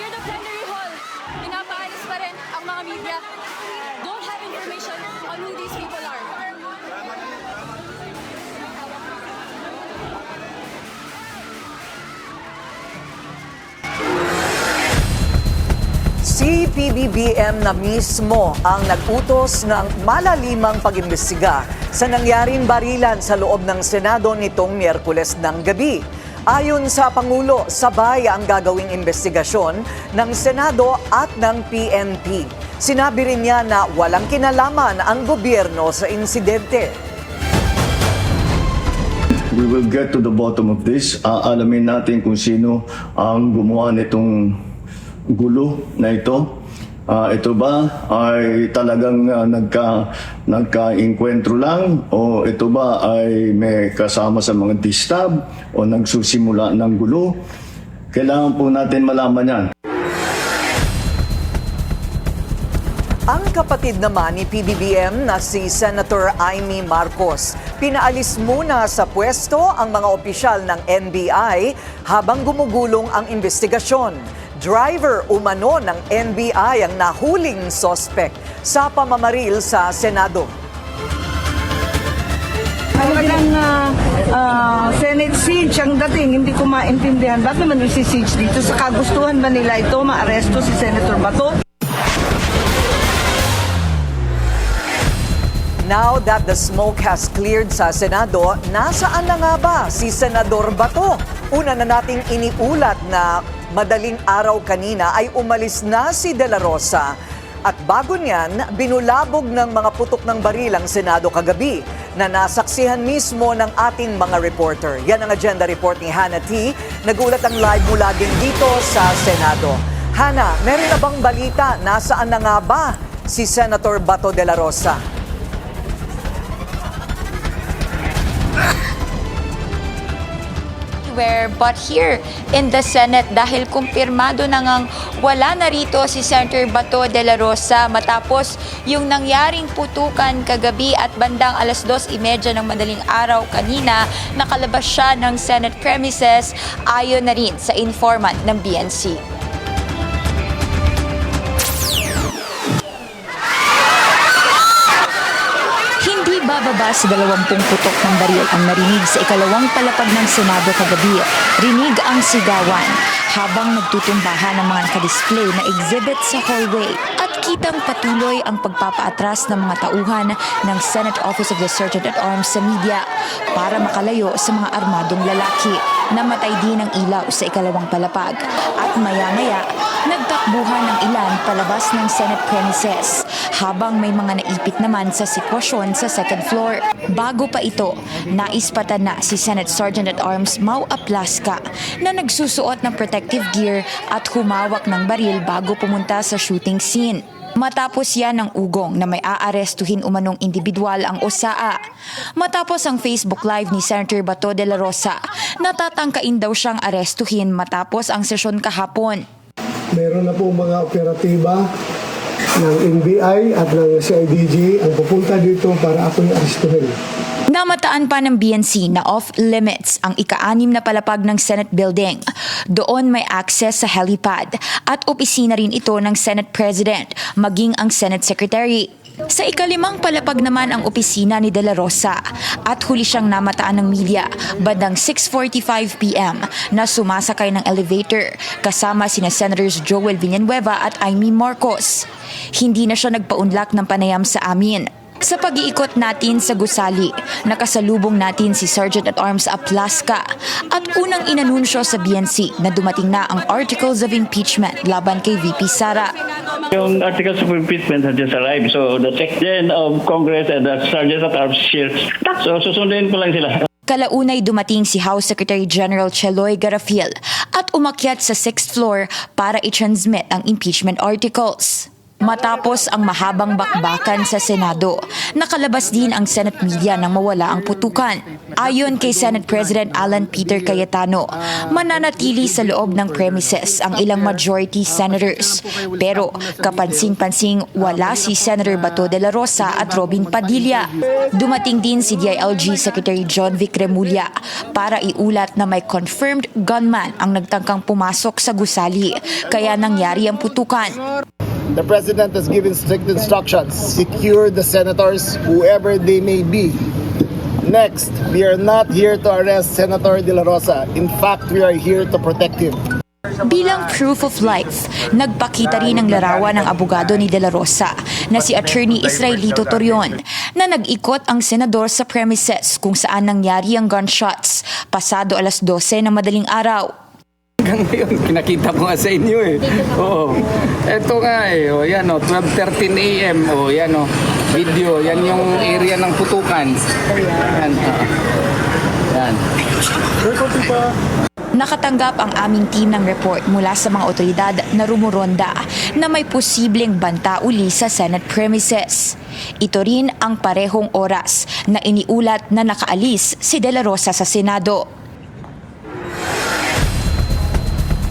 Near the plenary hall, pinapaalis pa rin ang mga media. Don't have information on who these people are. Si PBBM na mismo ang nag-utos ng malalimang pag-imbestiga sa nangyaring barilan sa loob ng Senado nitong Miyerkules ng gabi. Ayon sa Pangulo, sabay ang gagawing investigasyon ng Senado at ng PNP. Sinabi rin niya na walang kinalaman ang gobyerno sa insidente. We will get to the bottom of this. Alamin natin kung sino ang gumawa nitong gulo na ito. Ito ba ay talagang nagka-inkwentro lang o ito ba ay may kasama sa mga distab o nagsusimula ng gulo? Kailangan po natin malaman yan. Ang kapatid naman ni PBBM na si Senator Amy Marcos, pinaalis muna sa pwesto ang mga opisyal ng NBI habang gumugulong ang investigasyon. Driver umano ng NBI ang nahuling sospek sa pamamaril sa Senado. Talagang Senate siege ang dating, hindi ko maintindihan. Bakit naman isi-siege dito? Sa kagustuhan ba nila ito, maaresto si Senator Bato? Now that the smoke has cleared sa Senado, nasaan na nga ba si Senador Bato? Una na nating iniulat na madaling araw kanina ay umalis na si De La Rosa. At bago niyan, binulabog ng mga putok ng baril ang Senado kagabi na nasaksihan mismo ng ating mga reporter. Yan ang agenda report ni Hannah T. Nagulat ang live mula din dito sa Senado. Hannah, meron na bang balita? Nasaan na nga ba si Senator Bato De La Rosa? But here in the Senate dahil kumpirmado na ngang wala na rito si Senator Bato de la Rosa matapos yung nangyaring putukan kagabi at bandang 2:30 ng madaling araw kanina, nakalabas siya ng Senate premises ayon na rin sa informant ng BNC. Bababa sa 20 putok ng baril ang narinig sa ikalawang palapag ng Senado kagabi. Rinig ang sigawan habang nagtutumbahan ng mga nakadisplay na exhibit sa hallway at kitang patuloy ang pagpapaatras ng mga tauhan ng Senate Office of the Sergeant at Arms sa media para makalayo sa mga armadong lalaki. Namatay din ang ilaw sa ikalawang palapag at maya-maya nagtakbuhan ng ilan palabas ng Senate premises habang may mga naipit naman sa sitwasyon sa second floor. Bago pa ito, naispatan na si Senate Sergeant at Arms Mau Aplaska na nagsusuot ng protective gear at humawak ng baril bago pumunta sa shooting scene. Matapos yan ng ugong na may aarestuhin umanong individual ang OSAA. Matapos ang Facebook Live ni Senator Bato de la Rosa, natatangkain daw siyang arestuhin matapos ang sesyon kahapon. Meron na po mga operatiba ng NBI at ng CIDG ang pupunta dito para ako'y arestuhin. Namataan pa ng BNC na off-limits ang ika-6 na palapag ng Senate building. Doon may access sa helipad at opisina rin ito ng Senate President, maging ang Senate Secretary. Sa ika-5 palapag naman ang opisina ni De La Rosa at huli siyang namataan ng media bandang 6:45 p.m. na sumasakay ng elevator kasama sina Senators Joel Villanueva at Amy Marcos. Hindi na siya nagpaunlak ng panayam sa amin. Sa pag-iikot natin sa gusali, nakasalubong natin si Sergeant at Arms Aplaska at unang inanunsyo sa BNC na dumating na ang Articles of Impeachment laban kay VP Sara. Yung articles of impeachment have just arrived. So the Secretary of Congress and the Sergeant at Arms here. So susundin ko lang sila. Kalaunay dumating si House Secretary General Cheloy Garafil at umakyat sa 6th floor para i-transmit ang impeachment articles. Matapos ang mahabang bakbakan sa Senado, nakalabas din ang Senate media nang mawala ang putukan. Ayon kay Senate President Alan Peter Cayetano, mananatili sa loob ng premises ang ilang majority senators. Pero kapansin-pansing wala si Senator Bato de la Rosa at Robin Padilla. Dumating din si DILG Secretary John Vic Remulla para iulat na may confirmed gunman ang nagtangkang pumasok sa gusali, kaya nangyari ang putukan. The President has given strict instructions. Secure the senators, whoever they may be. Next, we are not here to arrest Senator De La Rosa. In fact, we are here to protect him. Bilang proof of life, nagpakita rin ng larawan ng abogado ni De La Rosa na si Attorney Israelito Torion na nag-ikot ang senador sa premises kung saan nangyari ang gunshots pasado alas 12 ng madaling araw. Hanggang ngayon, kinakita ko nga sa inyo eh. Oo. Eto nga eh. O yan o, 12:13 a.m. O yan o, video. Yan yung area ng putukan. Yan. Yan. Nakatanggap ang aming team ng report mula sa mga otoridad na rumuronda na may posibleng banta uli sa Senate premises. Ito rin ang parehong oras na iniulat na nakaalis si De La Rosa sa Senado.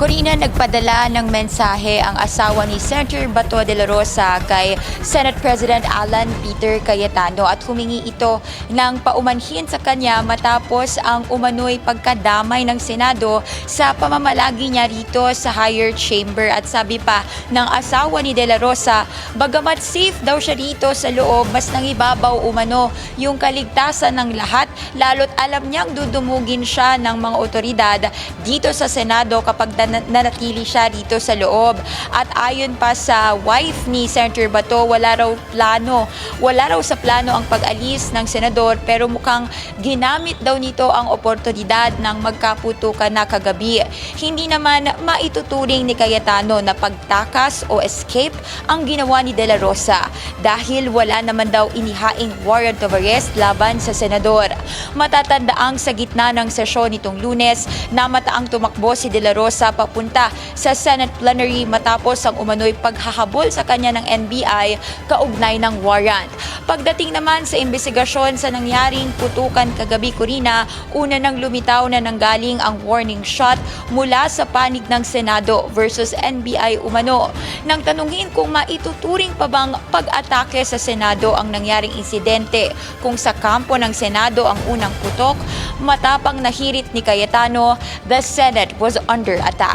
Corina, nagpadala ng mensahe ang asawa ni Senator Bato de la Rosa kay Senate President Alan Peter Cayetano at humingi ito ng paumanhin sa kanya matapos ang umano'y pagkadamay ng Senado sa pamamalagi niya rito sa higher chamber. At sabi pa ng asawa ni De La Rosa, bagamat safe daw siya rito sa loob, mas nangibabaw umano yung kaligtasan ng lahat, lalo't alam niyang dudumugin siya ng mga otoridad dito sa Senado kapag nanatili siya dito sa loob. At ayon pa sa wife ni Senator Bato, wala raw sa plano ang pag-alis ng senador, pero mukhang ginamit daw nito ang oportunidad ng magkaputukan na kagabi. Hindi naman maituturing ni Cayetano na pagtakas o escape ang ginawa ni De La Rosa dahil wala naman daw inihaing warrant of arrest laban sa senador. Matatandaang sa gitna ng sesyon nitong Lunes, namataang tumakbo si De La Rosa papunta sa Senate plenary matapos ang umano'y paghahabol sa kanya ng NBI kaugnay ng warrant. Pagdating naman sa imbestigasyon sa nangyaring putukan kagabi, Corina, una nang lumitaw na nanggaling ang warning shot mula sa panig ng Senado versus NBI umano. Nang tanungin kung maituturing pa bang pag-atake sa Senado ang nangyaring insidente kung sa kampo ng Senado ang unang putok, matapang nahirit ni Cayetano, the Senate was under attack.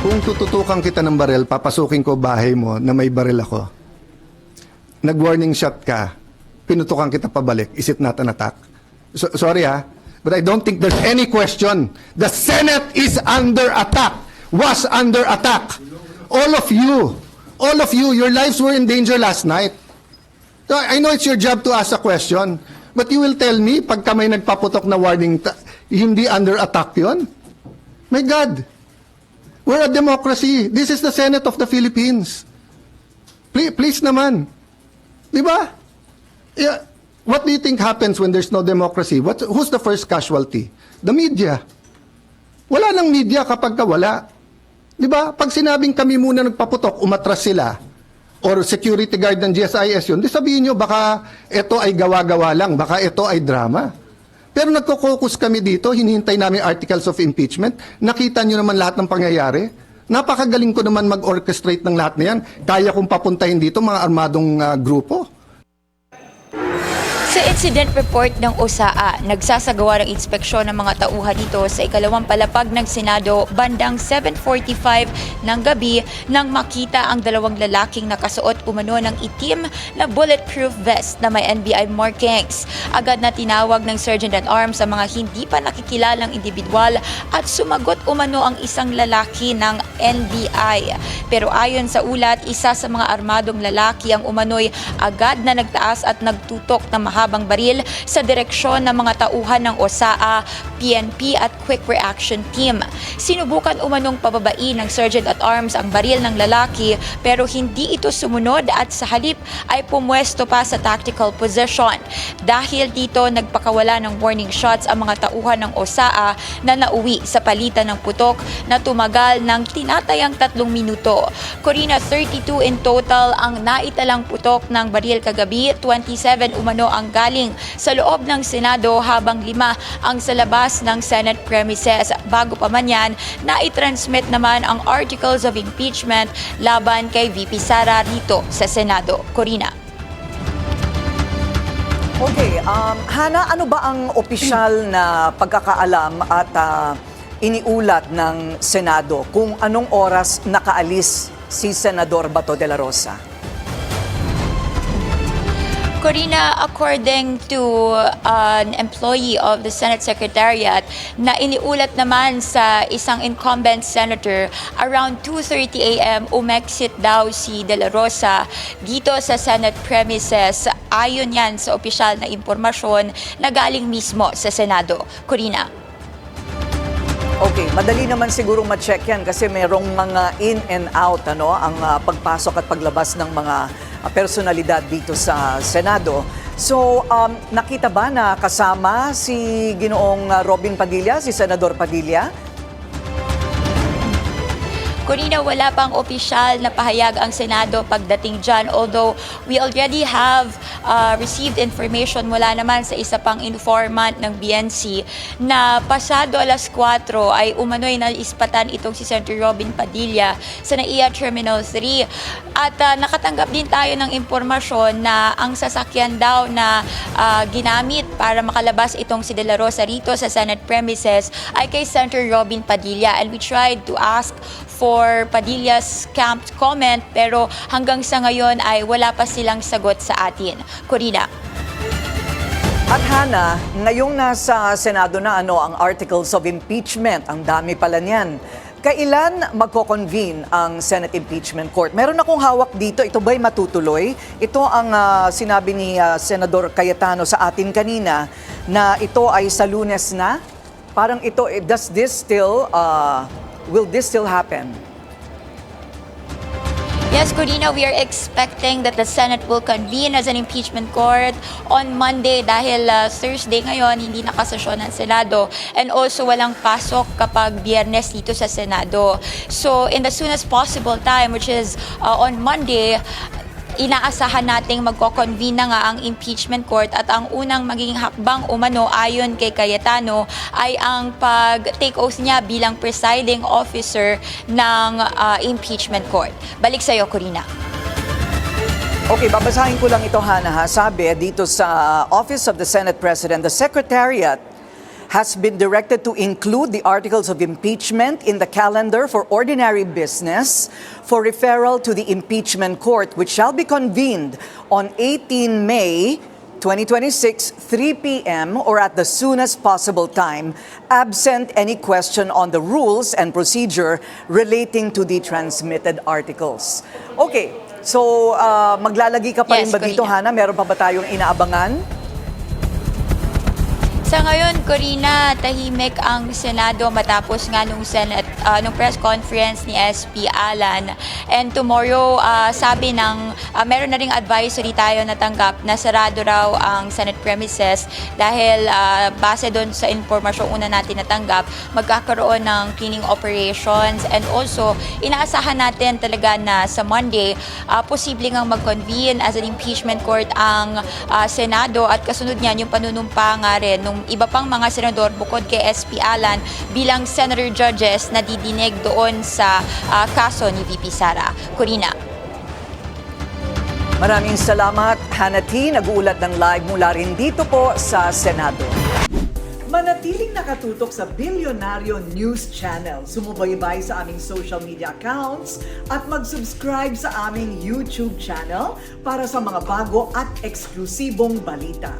Kung tututukan kita ng baril, papasukin ko bahay mo na may baril ako. Nag-warning shot ka, pinutukan kita pabalik. Is it not an attack? Sorry but I don't think there's any question. The Senate is under attack, was under attack. All of you, your lives were in danger last night. So I know it's your job to ask a question, but you will tell me, pagka may nagpaputok na warning, hindi under attack yun? My God! We're a democracy. This is the Senate of the Philippines. Please naman. Di ba? Yeah. What do you think happens when there's no democracy? Who's the first casualty? The media. Wala nang media kapag wala. Di ba? Pag sinabing kami muna nagpaputok, umatras sila, or security guard ng GSIS yun, di sabihin nyo, baka ito ay gawa-gawa lang, baka ito ay drama. Pero nagko-focus kami dito, hinihintay namin articles of impeachment. Nakita nyo naman lahat ng pangyayari. Napakagaling ko naman mag-orchestrate ng lahat na yan. Kaya kong papuntahin dito mga armadong grupo. Sa incident report ng OSAA, nagsasagawa ng inspeksyon ng mga tauhan nito sa ikalawang palapag ng Senado bandang 7:45 ng gabi nang makita ang dalawang lalaking nakasuot umano ng itim na bulletproof vest na may NBI markings. Agad na tinawag ng Sergeant at Arms ang mga hindi pa nakikilalang individual at sumagot umano ang isang lalaki ng NBI. Pero ayon sa ulat, isa sa mga armadong lalaki ang umano'y agad na nagtaas at nagtutok ng mahabang baril sa direksyon ng mga tauhan ng OSAA, PNP at Quick Reaction Team. Sinubukan umanong pababain ng Sergeant at Arms ang baril ng lalaki pero hindi ito sumunod at sa halip ay pumwesto pa sa tactical position. Dahil dito nagpakawala ng warning shots ang mga tauhan ng OSAA na nauwi sa palitan ng putok na tumagal ng tinatayang 3 minuto. Corina, 32 in total ang naitalang putok ng baril kagabi, 27 umano ang galing sa loob ng Senado habang 5 ang sa labas ng Senate premises. Bago pa man yan, naitransmit naman ang articles of impeachment laban kay VP Sara rito sa Senado. Corina. Okay, Hana, ano ba ang opisyal na pagkakaalam at iniulat ng Senado kung anong oras nakaalis si Senador Bato de la Rosa? Corina, according to an employee of the Senate Secretariat na iniulat naman sa isang incumbent senator, around 2:30 a.m. umexit daw si De La Rosa dito sa Senate premises. Ayon yan sa opisyal na impormasyon na galing mismo sa Senado. Corina. Okay, madali naman siguro ma-check yan kasi merong mga in and out, ang pagpasok at paglabas ng mga personalidad dito sa Senado. So, nakita ba na kasama si Ginoong Robin Padilla, si Senador Padilla? Corina, wala pang opisyal na pahayag ang Senado pagdating dyan. Although we already have received information mula naman sa isa pang informant ng BNC na pasado alas 4 ay umano'y naispatan itong si Senator Robin Padilla sa NAIA Terminal 3. At nakatanggap din tayo ng impormasyon na ang sasakyan daw na ginamit para makalabas itong si De La Rosa rito sa Senate premises ay kay Senator Robin Padilla. And we tried to ask for Padilla's camp comment pero hanggang sa ngayon ay wala pa silang sagot sa atin. Corina. At Hana, ngayong nasa Senado na ang articles of impeachment, ang dami pala niyan. Kailan magko-convene ang Senate Impeachment Court? Meron akong hawak dito, ito ba'y matutuloy? Ito ang sinabi ni Senador Cayetano sa atin kanina na ito ay sa Lunes na. Parang ito, will this still happen? Yes, Corina, we are expecting that the Senate will convene as an impeachment court on Monday dahil Thursday ngayon hindi nakasesyon ang Senado and also walang pasok kapag Biyernes dito sa Senado. So in the soonest possible time, which is on Monday, inaasahan nating magko-convene na nga ang impeachment court at ang unang magiging hakbang umano ayon kay Cayetano ay ang pag-take oath niya bilang presiding officer ng impeachment court. Balik sa iyo, Corina. Okay, babasahin ko lang ito, Hana. Sabi dito sa Office of the Senate President, the Secretariat has been directed to include the articles of impeachment in the calendar for ordinary business for referral to the impeachment court, which shall be convened on 18 May 2026, 3 p.m. or at the soonest possible time, absent any question on the rules and procedure relating to the transmitted articles. Okay, so maglalagay ka pa rin ba dito, Hana? Meron pa ba tayong inaabangan? Sa ngayon, Corina, tahimik ang Senado matapos nga nung press conference ni SP Alan. And tomorrow, sabi meron na ring advisory tayo natanggap na sarado raw ang Senate premises dahil base doon sa impormasyong una natin natanggap, magkakaroon ng cleaning operations and also inaasahan natin talaga na sa Monday, posible ngang mag-convene as an impeachment court ang Senado at kasunod niyan yung panunumpa nga rin nung iba pang mga senador bukod kay SP Alan bilang senator judges na didinig doon sa kaso ni VP Sara. Corina. Maraming salamat, Hana T. Nag-uulat ng live mula rin dito po sa Senado. Manatiling nakatutok sa Bilyonaryo News Channel. Sumubaybay sa aming social media accounts at mag-subscribe sa aming YouTube channel para sa mga bago at eksklusibong balita.